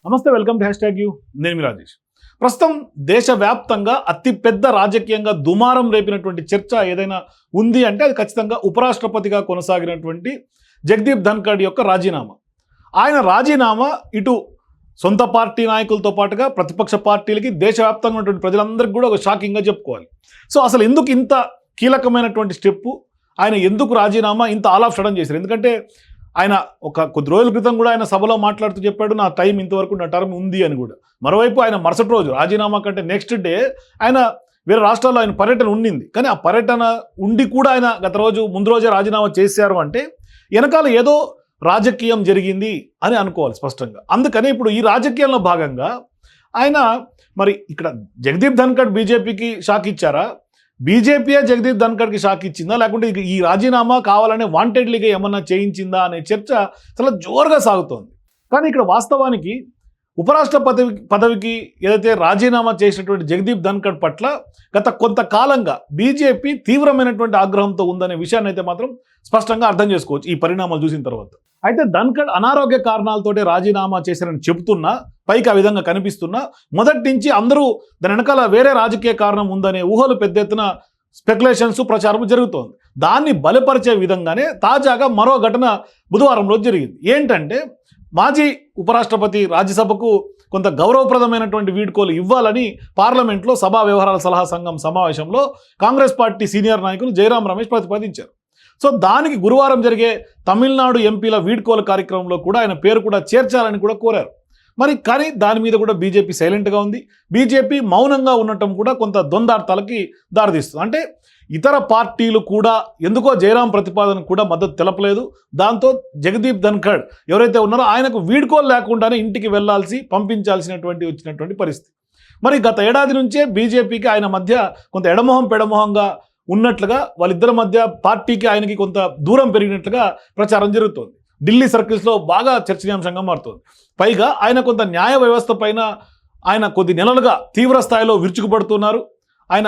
నమస్తే, welcome to hash tag you. నేను మీ రాజేష్. ప్రస్తుతం దేశవ్యాప్తంగా అతిపెద్ద రాజకీయంగా దుమారం రేపినటువంటి చర్చ ఏదైనా ఉంది అంటే అది ఖచ్చితంగా ఉపరాష్ట్రపతిగా కొనసాగినటువంటి జగదీప్ ధన్కడ్ యొక్క రాజీనామా. ఆయన రాజీనామా ఇటు సొంత పార్టీ నాయకులతో పాటుగా ప్రతిపక్ష పార్టీలకి దేశవ్యాప్తంగా ఉన్నటువంటి ప్రజలందరికీ కూడా ఒక షాకింగ్గా చెప్పుకోవాలి. సో అసలు ఎందుకు ఇంత కీలకమైనటువంటి స్టెప్పు, ఆయన ఎందుకు రాజీనామా ఇంత ఆల్ ఆఫ్ సడన్ చేశారు? ఎందుకంటే ఆయన కొద్ది రోజుల క్రితం కూడా ఆయన సభలో మాట్లాడుతూ చెప్పాడు, నా టైం ఇంతవరకు, నా టర్మ్ ఉంది అని కూడా. మరోవైపు ఆయన మరుసటి రోజు రాజీనామా కంటే నెక్స్ట్ డే ఆయన వేరే రాష్ట్రాల్లో ఆయన పర్యటన ఉండింది. కానీ ఆ పర్యటన ఉండి కూడా ఆయన ముందు రోజే రాజీనామా చేశారు అంటే వెనకాల ఏదో రాజకీయం జరిగింది అని అనుకోవాలి స్పష్టంగా. అందుకని ఇప్పుడు ఈ రాజకీయంలో భాగంగా ఆయన మరి ఇక్కడ జగదీప్ ధన్కడ్ బీజేపీకి షాక్ ఇచ్చారా, బీజేపీయే జగదీప్ ధన్కడ్కి షాక్ ఇచ్చిందా, లేకుంటే ఈ రాజీనామా కావాలనే వాంటెడ్లీగా ఏమన్నా చేయించిందా అనే చర్చ చాలా జోరుగా సాగుతోంది. కానీ ఇక్కడ వాస్తవానికి ఉపరాష్ట్రపతి పదవికి ఏదైతే రాజీనామా చేసినటువంటి జగదీప్ ధన్కడ్ పట్ల గత కొంతకాలంగా బీజేపీ తీవ్రమైనటువంటి ఆగ్రహంతో ఉందనే విషయాన్ని అయితే మాత్రం స్పష్టంగా అర్థం చేసుకోవచ్చు ఈ పరిణామాలు చూసిన తర్వాత. అయితే ధన్కడ్ అనారోగ్య కారణాలతోటే రాజీనామా చేశారని చెబుతున్నా, పైకి ఆ విధంగా కనిపిస్తున్నా, మొదటి నుంచి అందరూ దాని వెనకాల వేరే రాజకీయ కారణం ఉందనే ఊహలు పెద్ద ఎత్తున స్పెక్యులేషన్స్, ప్రచారం జరుగుతోంది. దాన్ని బలపరిచే విధంగానే తాజాగా మరో ఘటన బుధవారం రోజు జరిగింది. ఏంటంటే మాజీ ఉపరాష్ట్రపతి రాజ్యసభకు కొంత గౌరవప్రదమైనటువంటి వీడ్కోలు ఇవ్వాలని పార్లమెంట్లో సభా వ్యవహారాల సలహా సంఘం సమావేశంలో కాంగ్రెస్ పార్టీ సీనియర్ నాయకులు జయరాం రమేష్ ప్రతిపాదించారు. సో దానికి గురువారం జరిగే తమిళనాడు ఎంపీల వీడ్కోలు కార్యక్రమంలో కూడా ఆయన పేరు కూడా చేర్చాలని కూడా కోరారు. కానీ దాని మీద కూడా బీజేపీ సైలెంట్గా ఉంది. బీజేపీ మౌనంగా ఉండటం కూడా కొంత ద్వంద్వార్థాలకి దారితీస్తుంది. అంటే ఇతర పార్టీలు కూడా ఎందుకో జయరాం ప్రతిపాదన కూడా మద్దతు తెలపలేదు. దాంతో జగదీప్ ధన్కడ్ ఎవరైతే ఉన్నారో ఆయనకు వీడ్కోలు లేకుండానే ఇంటికి వచ్చినటువంటి పరిస్థితి. మరి గత ఏడాది నుంచే బీజేపీకి ఆయన మధ్య కొంత పెడమొహంగా ఉన్నట్లుగా, వాళ్ళిద్దరి మధ్య పార్టీకి ఆయనకి కొంత దూరం పెరిగినట్లుగా ప్రచారం జరుగుతోంది. ఢిల్లీ సర్కిల్స్లో బాగా చర్చనీయాంశంగా మారుతోంది. పైగా ఆయన కొంత న్యాయ వ్యవస్థ పైన ఆయన కొద్ది నెలలుగా తీవ్ర స్థాయిలో విరుచుకుపడుతున్నారు. ఆయన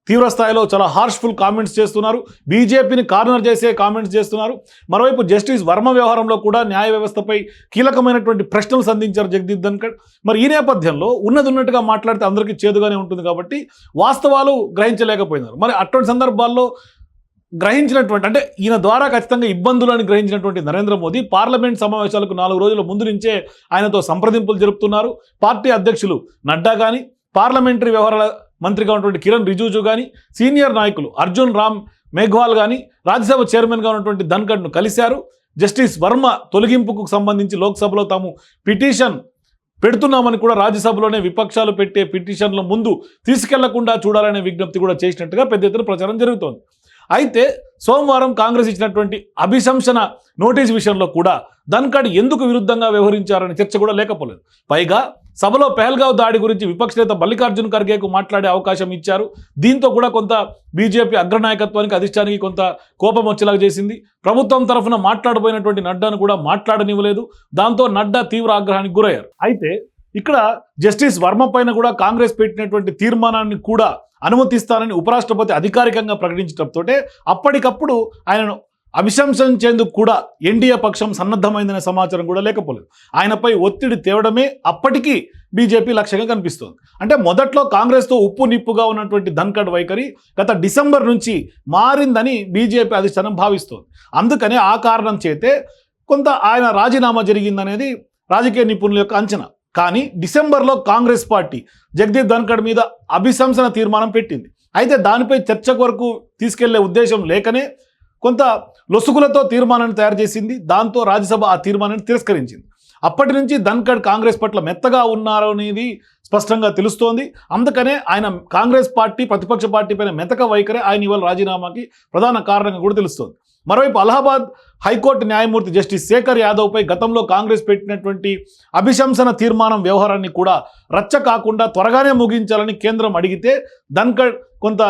తీవ్ర స్థాయిలో చాలా హార్ష్ఫుల్ కామెంట్స్ చేస్తున్నారు, బీజేపీని కార్నర్ చేసే కామెంట్స్ చేస్తున్నారు. మరోవైపు జస్టిస్ వర్మ వ్యవహారంలో కూడా న్యాయ వ్యవస్థపై కీలకమైనటువంటి ప్రశ్నలు సంధించారు జగదీప్ ధన్కడ్. మరి ఈ నేపథ్యంలో ఉన్నట్టుగా మాట్లాడితే అందరికీ చేదుగానే ఉంటుంది కాబట్టి వాస్తవాలు గ్రహించలేకపోయినారు. మరి అటువంటి సందర్భాల్లో గ్రహించినటువంటి, అంటే ఈయన ద్వారా ఖచ్చితంగా ఇబ్బందులను గ్రహించినటువంటి నరేంద్ర మోదీ పార్లమెంట్ సమావేశాలకు 4 రోజుల ముందు నుంచే ఆయనతో సంప్రదింపులు జరుపుతున్నారు. పార్టీ అధ్యక్షులు నడ్డా కానీ, పార్లమెంటరీ వ్యవహారాల మంత్రిగా ఉన్నటువంటి కిరణ్ రిజిజు కానీ, సీనియర్ నాయకులు అర్జున్ రామ్ మేఘ్వాల్ కానీ రాజ్యసభ చైర్మన్గా ఉన్నటువంటి ధన్కడ్ను కలిశారు. జస్టిస్ వర్మ తొలగింపుకు సంబంధించి లోక్సభలో తాము పిటిషన్ పెడుతున్నామని కూడా రాజ్యసభలోనే విపక్షాలు పెట్టే పిటిషన్ల ముందు తీసుకెళ్లకుండా చూడాలనే విజ్ఞప్తి కూడా చేసినట్టుగా పెద్ద ఎత్తున ప్రచారం జరుగుతోంది. అయితే సోమవారం కాంగ్రెస్ ఇచ్చినటువంటి అభిశంసన నోటీస్ విషయంలో కూడా ధన్కడ్ ఎందుకు విరుద్ధంగా వ్యవహరించారనే చర్చ కూడా లేకపోలేదు. పైగా సభలో పెహల్గావ్ దాడి గురించి విపక్ష నేత మల్లికార్జున్ ఖర్గేకు మాట్లాడే అవకాశం ఇచ్చారు. దీంతో కూడా కొంత బీజేపీ అగ్రనాయకత్వానికి, అధిష్టానికి కొంత కోపం వచ్చేలాగా చేసింది. ప్రభుత్వం తరఫున మాట్లాడబోయినటువంటి నడ్డాను కూడా మాట్లాడనివ్వలేదు. దాంతో నడ్డా తీవ్ర ఆగ్రహానికి గురయ్యారు. అయితే ఇక్కడ జస్టిస్ వర్మ పైన కూడా కాంగ్రెస్ పెట్టినటువంటి తీర్మానాన్ని కూడా అనుమతిస్తానని ఉపరాష్ట్రపతి అధికారికంగా ప్రకటించడంతో అప్పటికప్పుడు ఆయనను అభిశంసించేందుకు కూడా ఎన్డీఏ పక్షం సన్నద్ధమైందనే సమాచారం కూడా లేకపోలేదు. ఆయనపై ఒత్తిడి తేవడమే అప్పటికీ బీజేపీ లక్ష్యంగా కనిపిస్తోంది. అంటే మొదట్లో కాంగ్రెస్తో ఉప్పు నిప్పుగా ఉన్నటువంటి ధన్కడ్ వైఖరి గత డిసెంబర్ నుంచి మారిందని బీజేపీ అధిష్టానం భావిస్తోంది. అందుకనే ఆ కారణం చేతే కొంత ఆయన రాజీనామా జరిగిందనేది రాజకీయ నిపుణుల యొక్క అంచనా. కానీ డిసెంబర్లో కాంగ్రెస్ పార్టీ జగదీప్ ధన్కడ్ మీద అభిశంసన తీర్మానం పెట్టింది. అయితే దానిపై చర్చ వరకు తీసుకెళ్లే ఉద్దేశం లేకనే కొంత లొసుగులతో తీర్మానాన్ని తయారు చేసింది. దాంతో రాజ్యసభ ఆ తీర్మానాన్ని తిరస్కరించింది. అప్పటి నుంచి ధన్కడ్ కాంగ్రెస్ పట్ల మెత్తగా ఉన్నారు అనేది స్పష్టంగా తెలుస్తోంది. అందుకనే ఆయన కాంగ్రెస్ పార్టీ, ప్రతిపక్ష పార్టీ పైన మెతక వైఖరి ఆయన ఇవాళ రాజీనామాకి ప్రధాన కారణంగా కూడా తెలుస్తోంది. మరోవైపు అలహాబాద్ హైకోర్టు న్యాయమూర్తి జస్టిస్ శేఖర్ యాదవ్పై గతంలో కాంగ్రెస్ పెట్టినటువంటి అభిశంసన తీర్మానం వ్యవహారాన్ని కూడా రచ్చ కాకుండా త్వరగానే ముగించాలని కేంద్రం అడిగితే ధన్కడ్ కొంత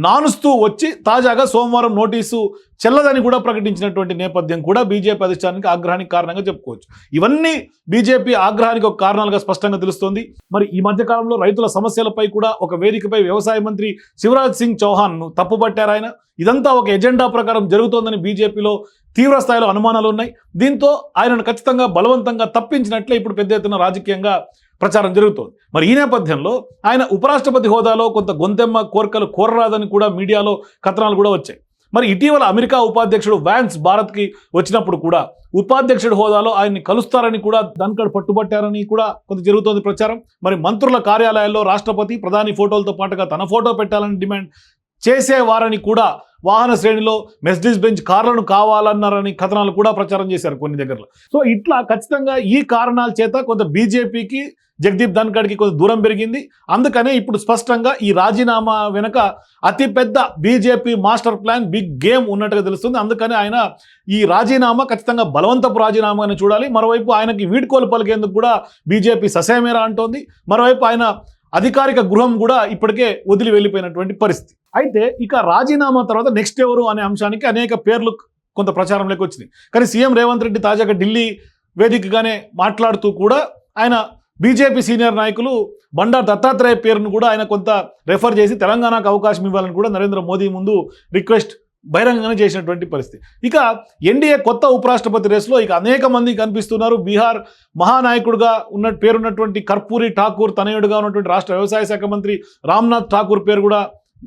నానుస్తూ వచ్చి తాజాగా సోమవారం నోటీసు చెల్లదని కూడా ప్రకటించినటువంటి నేపథ్యం కూడా బీజేపీ అధిష్టానానికి ఆగ్రహానికి కారణంగా చెప్పుకోవచ్చు. ఇవన్నీ బీజేపీ ఆగ్రహానికి ఒక కారణాలుగా స్పష్టంగా తెలుస్తోంది. మరి ఈ మధ్య కాలంలో రైతుల సమస్యలపై కూడా ఒక వేదికపై వ్యవసాయ మంత్రి శివరాజ్ సింగ్ చౌహాన్ను తప్పుపట్టారు ఆయన. ఇదంతా ఒక ఎజెండా ప్రకారం జరుగుతోందని బీజేపీలో తీవ్ర స్థాయిలో అనుమానాలు ఉన్నాయి. దీంతో ఆయనను ఖచ్చితంగా బలవంతంగా తప్పించినట్లే ఇప్పుడు పెద్ద ఎత్తున రాజకీయంగా ప్రచారం జరుగుతోంది. మరి ఈ నేపథ్యంలో ఆయన ఉపరాష్ట్రపతి హోదాలో కొంత గొంతెమ్మ కోరికలు కోరరాదని కూడా మీడియాలో కథనాలు కూడా వచ్చాయి. మరి ఇటీవల అమెరికా ఉపాధ్యక్షుడు వ్యాన్స్ భారత్కి వచ్చినప్పుడు కూడా ఉపాధ్యక్షుడి హోదాలో ఆయన్ని కలుస్తారని కూడా ధన్కడ్ పట్టుబట్టారని కూడా కొంత జరుగుతోంది ప్రచారం. మరి మంత్రుల కార్యాలయాల్లో రాష్ట్రపతి ప్రధాని ఫోటోలతో పాటుగా తన ఫోటో పెట్టాలని డిమాండ్ చేసేవారని కూడా వాహన శ్రేణిలో మెర్సిడీస్ బెంజ్ కార్లను కావాలన్నారని కథనాలు కూడా ప్రచారం చేశారు కొన్ని దగ్గరలో. సో ఇట్లా ఖచ్చితంగా ఈ కారణాల చేత కొంత బీజేపీకి జగదీప్ ధన్కడ్కి కొంత దూరం పెరిగింది. అందుకనే ఇప్పుడు స్పష్టంగా ఈ రాజీనామా వెనుక అతిపెద్ద BJP master plan big game ఉన్నట్టుగా తెలుస్తుంది. అందుకని ఆయన ఈ రాజీనామా ఖచ్చితంగా బలవంతపు రాజీనామా అని చూడాలి. మరోవైపు ఆయనకి వీడ్కోలు పలికేందుకు కూడా బీజేపీ ససేమేరా అంటోంది. మరోవైపు ఆయన అధికారిక గృహం కూడా ఇప్పటికే వదిలి వెళ్ళిపోయినటువంటి పరిస్థితి. అయితే ఇక రాజీనామా తర్వాత నెక్స్ట్ ఎవరు అనే అంశానికి అనేక పేర్లు కొంత ప్రచారంలోకి వచ్చినాయి. కానీ సీఎం రేవంత్ రెడ్డి తాజాగా ఢిల్లీ వేదికగానే మాట్లాడుతూ కూడా ఆయన బీజేపీ సీనియర్ నాయకులు బండారు దత్తాత్రేయ పేరును కూడా ఆయన కొంత రెఫర్ చేసి తెలంగాణకు అవకాశం ఇవ్వాలని కూడా నరేంద్ర మోదీ ముందు రిక్వెస్ట్ బహిరంగంగానే చేసినటువంటి పరిస్థితి. ఇక ఎన్డీఏ కొత్త ఉపరాష్ట్రపతి రేసులో ఇక అనేక మంది కనిపిస్తున్నారు. బీహార్ మహానాయకుడుగా పేరున్నటువంటి కర్పూరి ఠాకూర్ తనయుడుగా ఉన్నటువంటి రాష్ట్ర వ్యవసాయ శాఖ మంత్రి రామ్నాథ్ ఠాకూర్ పేరు కూడా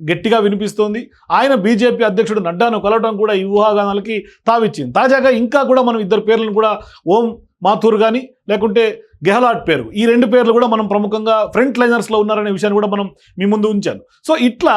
గట్టిగా వినిపిస్తోంది. ఆయన బీజేపీ అధ్యక్షుడు నడ్డాను కలవడం కూడా ఈ ఊహాగానాలకి తావిచ్చింది. తాజాగా ఇంకా కూడా మనం ఇద్దరు పేర్లను కూడా ఓం మాథూర్ కానీ లేకుంటే గెహ్లాట్ పేరు, ఈ రెండు పేర్లు కూడా మనం ప్రముఖంగా ఫ్రంట్ లైనర్స్లో ఉన్నారనే విషయాన్ని కూడా మనం మీ ముందు ఉంచాను. సో ఇట్లా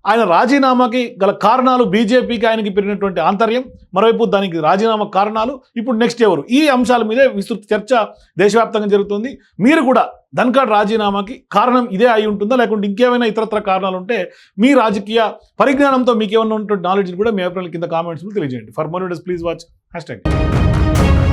ఆయన రాజీనామాకి గల కారణాలు, బీజేపీకి ఆయనకి పెరిగినటువంటి ఆంతర్యం, మరోవైపు దానికి రాజీనామా కారణాలు, ఇప్పుడు నెక్స్ట్ ఎవరు, ఈ అంశాల మీదే విస్తృత చర్చ దేశవ్యాప్తంగా జరుగుతుంది. మీరు కూడా ధన్కడ్ రాజీనామాకి కారణం ఇదే అయి ఉంటుందా, లేకుంటే ఇంకేమైనా ఇతరత్ర కారణాలు ఉంటే మీ రాజకీయ పరిజ్ఞానంతో మీకు ఏమైనా ఉన్నటువంటి నాలెడ్జ్ కూడా మీ అభిప్రాయాల కింద కామెంట్స్లో తెలియజేయండి. For more videos please watch #.